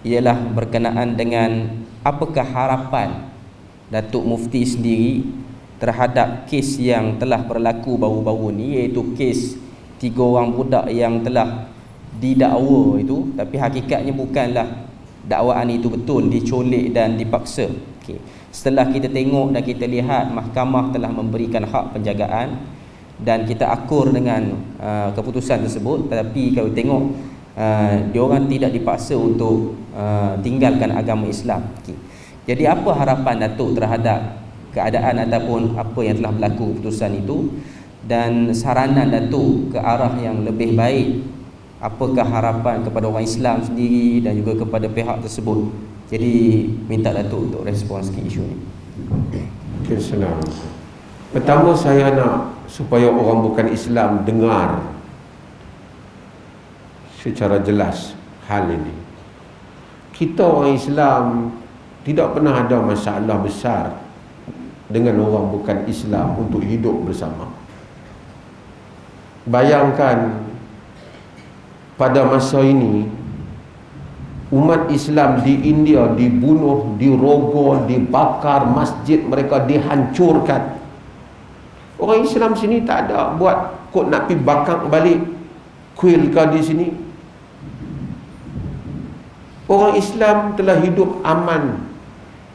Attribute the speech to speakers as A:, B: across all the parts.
A: ialah berkenaan dengan apakah harapan Datuk Mufti sendiri terhadap kes yang telah berlaku baru-baru ni, iaitu kes 3 orang budak yang telah didakwa itu, tapi hakikatnya bukanlah dakwaan itu betul, dicolik dan dipaksa. Okey. Setelah kita tengok dan kita lihat mahkamah telah memberikan hak penjagaan dan kita akur dengan keputusan tersebut, tetapi kalau tengok diorang tidak dipaksa untuk tinggalkan agama Islam. Okay. Jadi apa harapan Datuk terhadap keadaan ataupun apa yang telah berlaku keputusan itu, dan saranan Datuk ke arah yang lebih baik, apakah harapan kepada orang Islam sendiri dan juga kepada pihak tersebut? Jadi minta Datuk untuk respon sikit isu ni.
B: Okay, senang. Pertama, saya nak supaya orang bukan Islam dengar secara jelas hal ini. Kita orang Islam tidak pernah ada masalah besar dengan orang bukan Islam untuk hidup bersama. Bayangkan pada masa ini umat Islam di India dibunuh, dirogol, dibakar, masjid mereka dihancurkan. Orang Islam sini tak ada buat kok nak pergi bakar balik kuil ke di sini. Orang Islam telah hidup aman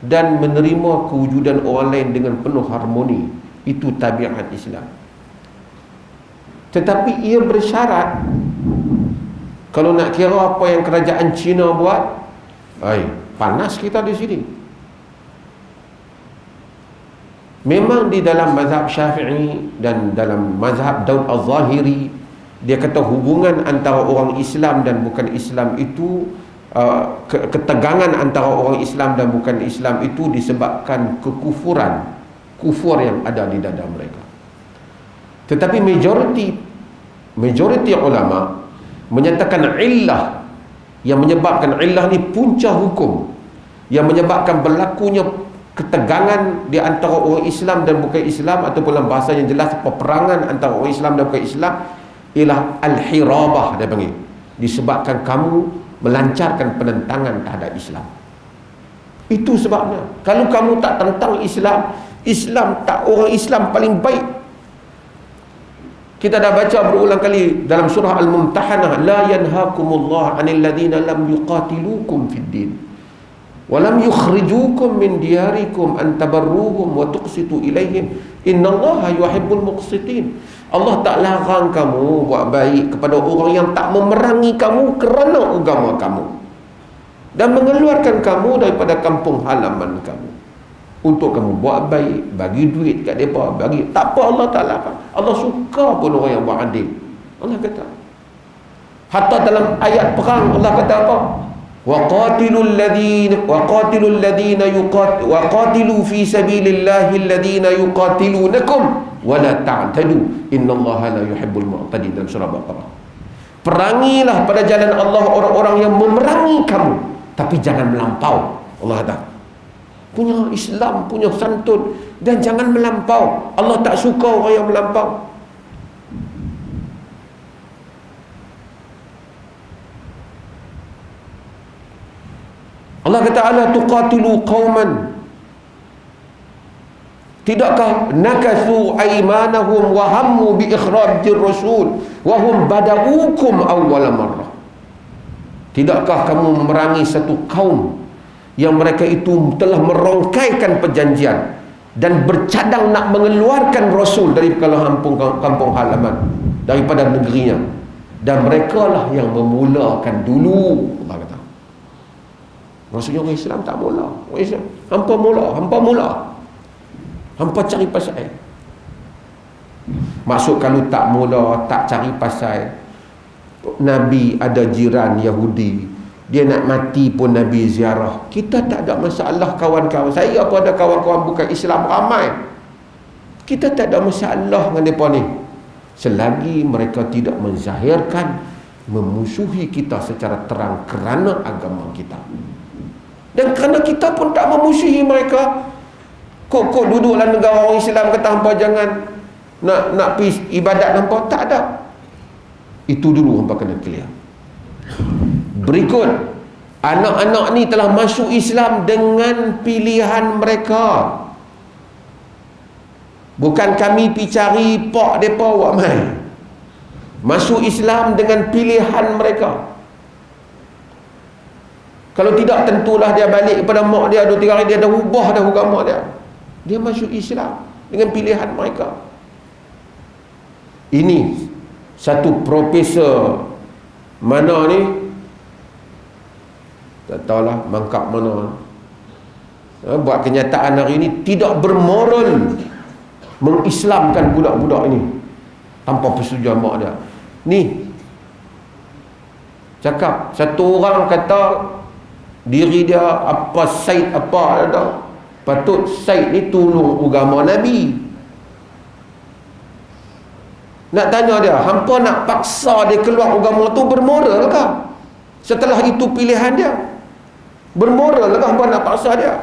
B: dan menerima kewujudan orang lain dengan penuh harmoni. Itu tabiat Islam. Tetapi ia bersyarat, kalau nak kira apa yang kerajaan Cina buat, panas kita di sini. Memang di dalam mazhab Syafi'i dan dalam mazhab Daud Al-Zahiri, dia kata hubungan antara orang Islam dan bukan Islam itu, ketegangan antara orang Islam dan bukan Islam itu disebabkan kekufuran, kufur yang ada di dada mereka. Tetapi majoriti ulama menyatakan illah, yang menyebabkan illah ni punca hukum, yang menyebabkan berlakunya ketegangan di antara orang Islam dan bukan Islam, ataupun dalam bahasa yang jelas peperangan antara orang Islam dan bukan Islam, ialah al-hirabah, dia panggil, disebabkan kamu melancarkan penentangan terhadap Islam. Itu sebabnya. Kalau kamu tak tentang Islam, Islam tak, orang Islam paling baik. Kita dah baca berulang kali dalam surah Al-Mumtahanah, la yanhaakumullah 'anil ladzina lam yuqatilukum fid din wa lam yukhrijukum min diyarikum an tabarruhum wa tuqsitu ilaihim innallaha yuhibbul muqsitin. Allah tak larang kamu buat baik kepada orang yang tak memerangi kamu kerana agama kamu dan mengeluarkan kamu daripada kampung halaman kamu, untuk kamu buat baik, bagi duit kat mereka, bagi, tak apa, Allah tak larang. Allah suka pun orang yang buat adil. Allah kata, hatta dalam ayat perang Allah kata apa? وَقَاتِلُوا فِي سَبِيلِ اللَّهِ الَّذِينَ يُقَاتِلُونَكُمْ وَلَا تَعْتَدُوا إِنَّ اللَّهَ لَا يُحِبُّ الْمُعْتَدِينَ, dalam surah Baqarah. Perangilah pada jalan Allah orang-orang yang memerangi kamu, tapi jangan melampau. Allah kata, punya Islam, punya santun, dan jangan melampau. Allah tak suka orang yang melampau. Allah kata, ala tuqatilu qauman, tidakkah nakathu aymanahum wa hammu bi ikhrajir rasul wa hum bada'ukum awwala marrah. Tidakkah kamu memerangi satu kaum yang mereka itu telah merongkaikan perjanjian dan bercadang nak mengeluarkan Rasul dari kampung halaman, daripada negerinya, dan mereka lah yang memulakan dulu. Allah kata, maksudnya orang Islam tak mula. Orang Islam hampa mula, hampa cari pasal. Maksud kalau tak mula, tak cari pasal, Nabi ada jiran Yahudi, dia nak mati pun Nabi ziarah. Kita tak ada masalah kawan-kawan. Saya pun ada kawan-kawan bukan Islam ramai. Kita tak ada masalah dengan mereka ni, selagi mereka tidak menzahirkan memusuhi kita secara terang kerana agama kita. Dan kerana kita pun tak memusuhi mereka, kok duduk dalam negara orang Islam kata hampa jangan nak pergi ibadat hampa, tak ada. Itu dulu hampa kena clear. Berikut, Anak-anak ni telah masuk Islam dengan pilihan mereka. Bukan kami pergi cari pak mereka buat main. Masuk Islam dengan pilihan mereka. Kalau tidak, tentulah dia balik kepada mak dia 2-3 hari, dia dah ubah dah agama dia. Dia masuk Islam dengan pilihan mereka. Ini satu profesor mana ni, tak tahulah mangkap mana, buat kenyataan hari ini, tidak bermoral mengislamkan budak-budak ini tanpa persetujuan mak dia. Ni cakap, satu orang kata diri dia apa Said apa ada, patut Said ni tolong agama Nabi. Nak tanya dia, hampa nak paksa dia keluar agama tu bermoral ke? Setelah itu pilihan dia, bermoral ke hampa nak paksa dia?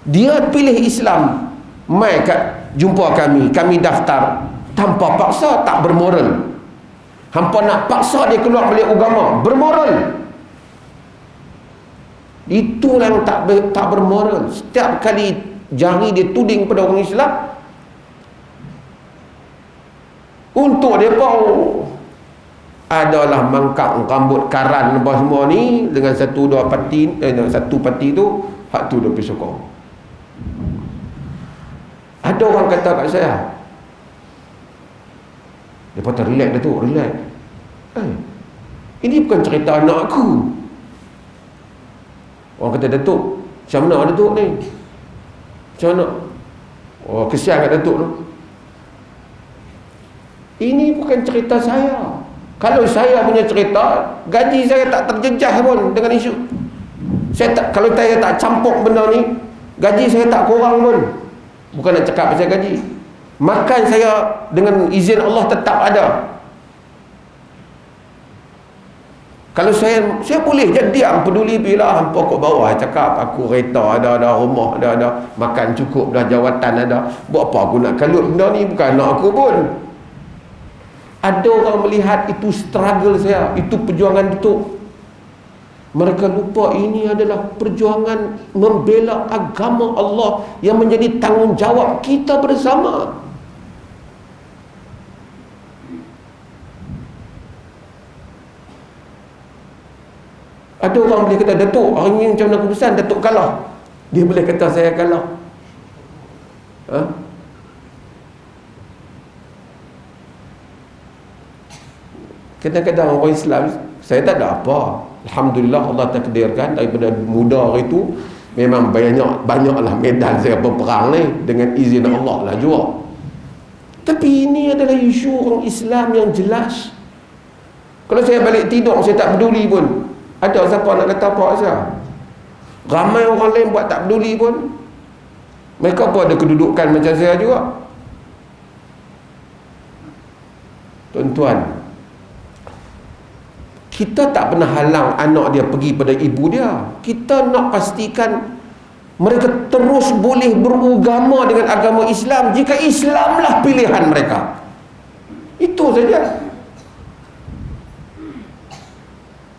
B: Dia pilih Islam, mai kat jumpa kami daftar tanpa paksa, tak bermoral. Hampa nak paksa dia keluar balik agama, bermoral. Itulah yang tak bermoral. Setiap kali jari dia tuding pada orang Islam, untuk mereka adalah mangkap rambut karan apa semua ni, dengan satu parti tu, hak tu dia pergi sokong. Ada orang kata kat saya, dia kata relax dah tu, relax. Ini bukan cerita anak aku. Orang kata, Datuk, macam mana Datuk ni? Macam mana? Oh, kesian kat Datuk tu. Ini bukan cerita saya. Kalau saya punya cerita, gaji saya tak terjejas pun dengan isu. Kalau saya tak campur benda ni, gaji saya tak kurang pun. Bukan nak cakap pasal gaji. Makan saya dengan izin Allah tetap ada. Kalau saya boleh je diam, peduli bila hampa kat bawah cakap aku kereta ada rumah ada makan cukup dah, jawatan ada. Buat apa aku nak kalut benda ni? Bukan anak aku pun. Ada orang melihat itu struggle saya, itu perjuangan Datuk. Mereka lupa ini adalah perjuangan membela agama Allah yang menjadi tanggungjawab kita bersama. Ada orang boleh kata, Datuk, hari ni macam mana keputusan Datuk kalah. Dia boleh kata saya kalah. Kadang-kadang orang Islam, saya tak ada apa. Alhamdulillah, Allah takdirkan daripada muda hari itu memang banyaklah medan saya berperang ni, dengan izin Allah lah juga. Tapi ini adalah isu orang Islam yang jelas. Kalau saya balik tidur, saya tak peduli pun. Ada siapa nak kata apa saya? Ramai orang lain buat tak peduli pun. Mereka pun ada kedudukan macam saya juga. Tuan-tuan, kita tak pernah halang anak dia pergi pada ibu dia. Kita nak pastikan mereka terus boleh beragama dengan agama Islam jika Islamlah pilihan mereka. Itu saja.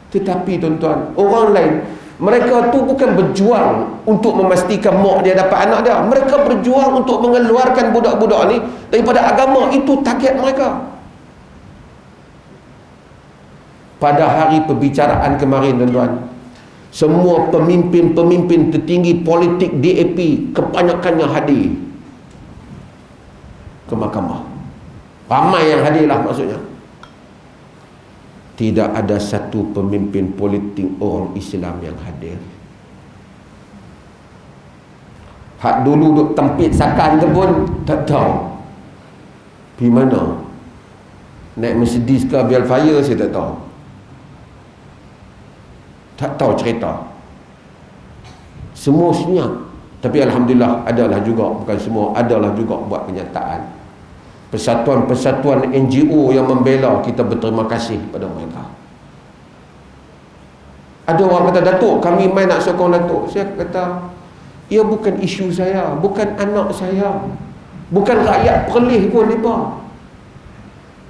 B: Tetapi tuan-tuan, orang lain, mereka tu bukan berjuang untuk memastikan mak dia dapat anak dia. Mereka berjuang untuk mengeluarkan budak-budak ni daripada agama. Itu target mereka. Pada hari perbicaraan kemarin, tuan-tuan, semua pemimpin-pemimpin tertinggi politik DAP kebanyakannya hadir ke mahkamah. Ramai yang hadirlah maksudnya. Tidak ada satu pemimpin politik orang Islam yang hadir. Hak dulu duk tempit sakan tu pun tak tahu pergi mana. Naik Mercedes ke Belfire saya tak tahu. Tak tahu cerita. Semua senyap. Tapi Alhamdulillah adalah juga, bukan semua, adalah juga buat kenyataan. Persatuan-persatuan NGO yang membela, kita berterima kasih pada mereka. Ada orang kata, Datuk, kami main nak sokong Datuk. Saya kata, ia bukan isu saya, bukan anak saya, bukan rakyat Perlis pun mereka.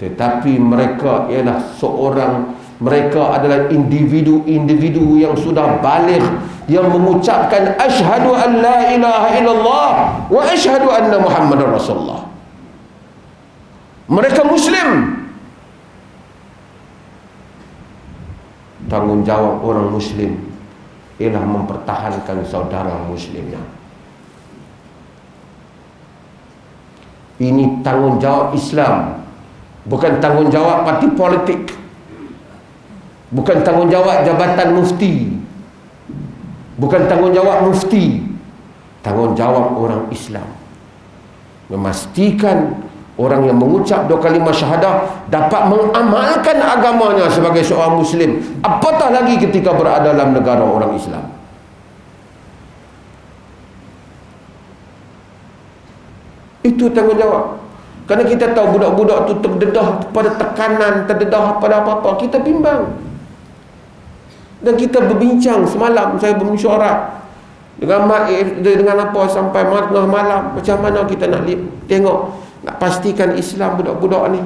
B: Tetapi mereka ialah seorang Mereka adalah individu-individu yang sudah baligh, yang mengucapkan asyhadu an la ilaha illallah wa asyhadu anna Muhammadar Rasulullah. Mereka Muslim. Tanggungjawab orang Muslim ialah mempertahankan saudara Muslimnya. Ini tanggungjawab Islam, bukan tanggungjawab parti politik, bukan tanggungjawab jabatan mufti, bukan tanggungjawab mufti. Tanggungjawab orang Islam memastikan orang yang mengucap dua kalimah syahadah dapat mengamalkan agamanya sebagai seorang Muslim, apatah lagi ketika berada dalam negara orang Islam. Itu tanggungjawab. Kerana kita tahu budak-budak tu terdedah pada tekanan, terdedah pada apa-apa, kita bimbang. Dan kita berbincang semalam, saya bermesyuarat dengan apa sampai tengah malam, macam mana kita nak tengok, nak pastikan Islam budak-budak ni.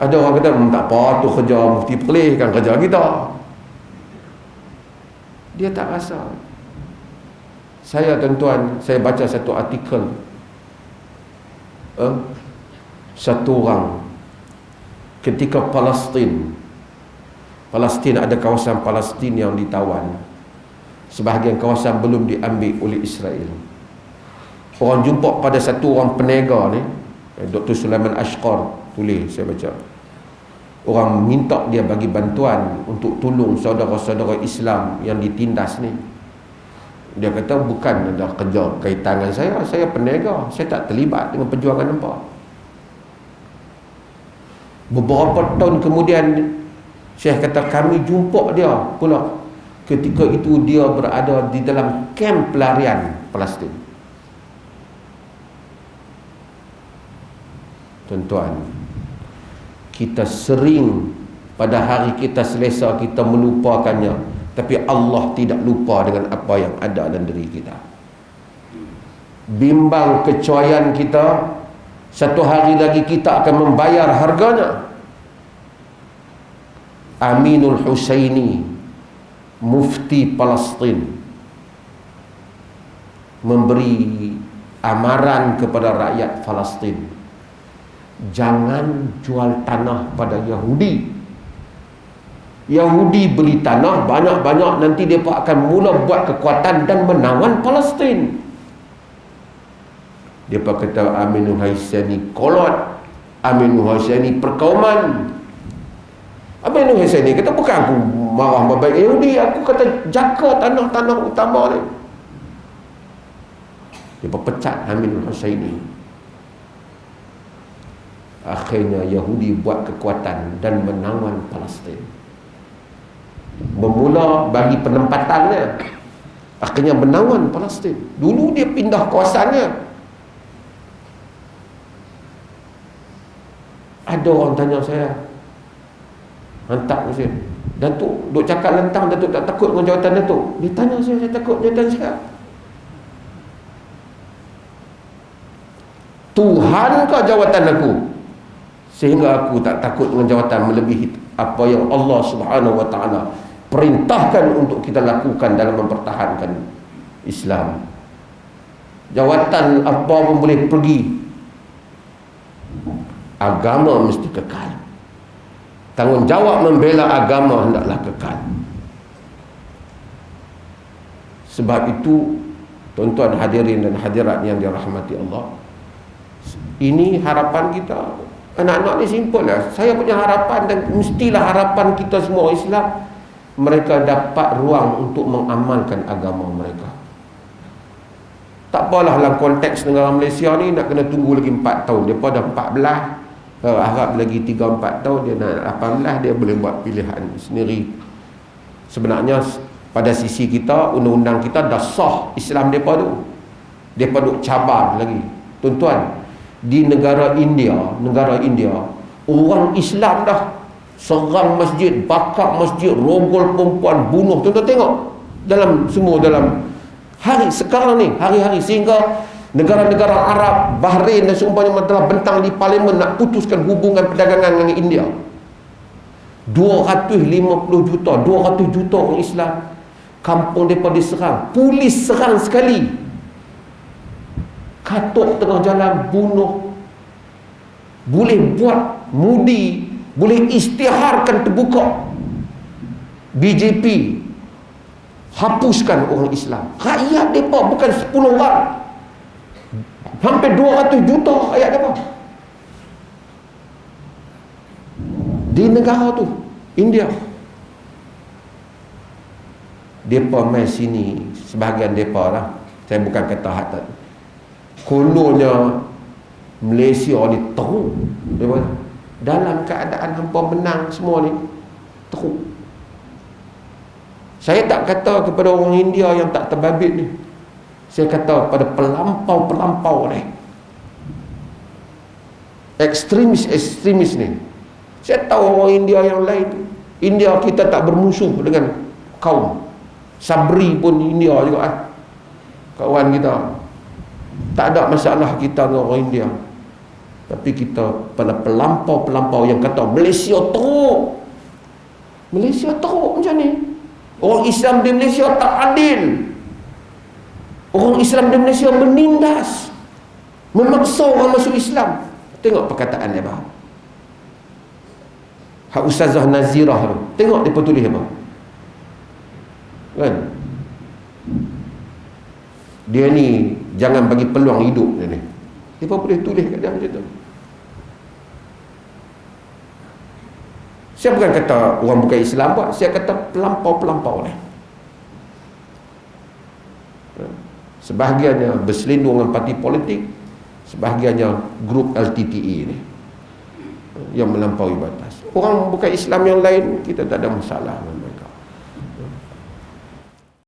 B: Ada orang kata tak apa, tu kerja mufti Perlis, kan kerja kita. Dia tak rasa. Saya tuan-tuan, saya baca satu artikel, satu orang ketika Palestin ada kawasan Palestin yang ditawan, sebahagian kawasan belum diambil oleh Israel. Orang jumpa pada satu orang penega ni, Dr. Sulaiman Ashqar tulis, saya baca. Orang minta dia bagi bantuan untuk tolong saudara-saudara Islam yang ditindas ni. Dia kata bukan ada kerja kaitan dengan saya penega, saya tak terlibat dengan perjuangan hampa. Beberapa tahun kemudian, Syekh kata kami jumpa dia pula. Ketika itu dia berada di dalam kamp pelarian Palestin. Tuan-tuan, kita sering pada hari kita selesa kita melupakannya, tapi Allah tidak lupa dengan apa yang ada dalam diri kita. Bimbang kecuaian kita, satu hari lagi kita akan membayar harganya. Aminul Husaini, mufti Palestin, memberi amaran kepada rakyat Palestin, jangan jual tanah pada Yahudi. Yahudi beli tanah banyak-banyak, nanti mereka akan mula buat kekuatan dan menawan Palestin. Mereka kata Aminul Husaini kolot, Aminul Husaini perkauman. Aminul Husaini kata bukan aku marah baik Yahudi, aku kata jaga tanah-tanah utama ni. Mereka pecat Aminul Husaini. Akhirnya Yahudi buat kekuatan dan menawan Palestin. Bermula bagi penempatannya, akhirnya menawan Palestin. Dulu dia pindah kawasannya. Ada orang tanya saya, hantar Husin, Datuk duk cakap lantang, Datuk tak takut dengan jawatan Datuk? Dia tanya saya takut jawatan saya. Tuhankah jawatan aku sehingga aku tak takut dengan jawatan melebihi apa yang Allah Subhanahu wa ta'ala perintahkan untuk kita lakukan dalam mempertahankan Islam. Jawatan apa pun boleh pergi, agama mesti kekal. Tanggungjawab membela agama hendaklah kekal. Sebab itu, tuan-tuan hadirin dan hadirat yang dirahmati Allah, ini harapan kita. Anak-anak ni simple lah. Saya punya harapan, dan mestilah harapan kita semua Islam, mereka dapat ruang untuk mengamalkan agama mereka. Tak apalah dalam konteks negara Malaysia ni nak kena tunggu lagi 4 tahun. Dia dah 14, harap lagi 3-4 tahun, dia nak 18, dia boleh buat pilihan sendiri. Sebenarnya pada sisi kita, undang-undang kita dah sah Islam mereka tu. Mereka duk cabar lagi. Tuan-tuan, di negara India, orang Islam dah serang masjid, bakar masjid, rogol perempuan, bunuh. Tuan-tuan tengok dalam hari sekarang ni, hari-hari, sehingga negara-negara Arab, Bahrain dan seumpamanya telah bentang di parlimen nak putuskan hubungan perdagangan dengan India. 250 juta, 200 juta orang Islam. Kampung mereka diserang, polis serang sekali, katuk tengah jalan, bunuh. Boleh buat mudi, boleh isytiharkan terbuka, BJP hapuskan orang Islam. Rakyat mereka bukan 10 orang, hampir 200 juta rakyat mereka di negara tu, India. Mereka main sini, sebahagian mereka lah, saya bukan kata hati, kononnya Malaysia ni teruk. Dalam keadaan hampa menang semua ni, teruk. Saya tak kata kepada orang India yang tak terbabit ni, saya kata pada pelampau-pelampau ni, ekstremis ni. Saya tahu orang India yang lain, India kita tak bermusuh dengan kaum Sabri pun India juga kawan kita, tak ada masalah kita dengan orang India. Tapi kita pada pelampau-pelampau yang kata Malaysia teruk, Malaysia teruk macam ni. Orang Islam di Malaysia tak adil, orang Islam di Malaysia menindas, memaksa orang masuk Islam. Tengok perkataan dia apa, Hak Ustazah Nazirah tu, tengok dia tulis apa kan. Dia ni jangan bagi peluang hidup dia ni. Dia boleh tulis kat dia macam tu. Saya bukan kata orang bukan Islam buat, saya kata pelampau-pelampau ni. Sebahagiannya berselindung dengan parti politik, sebahagiannya grup LTTE ni yang melampaui batas. Orang bukan Islam yang lain, kita tak ada masalah dengan mereka.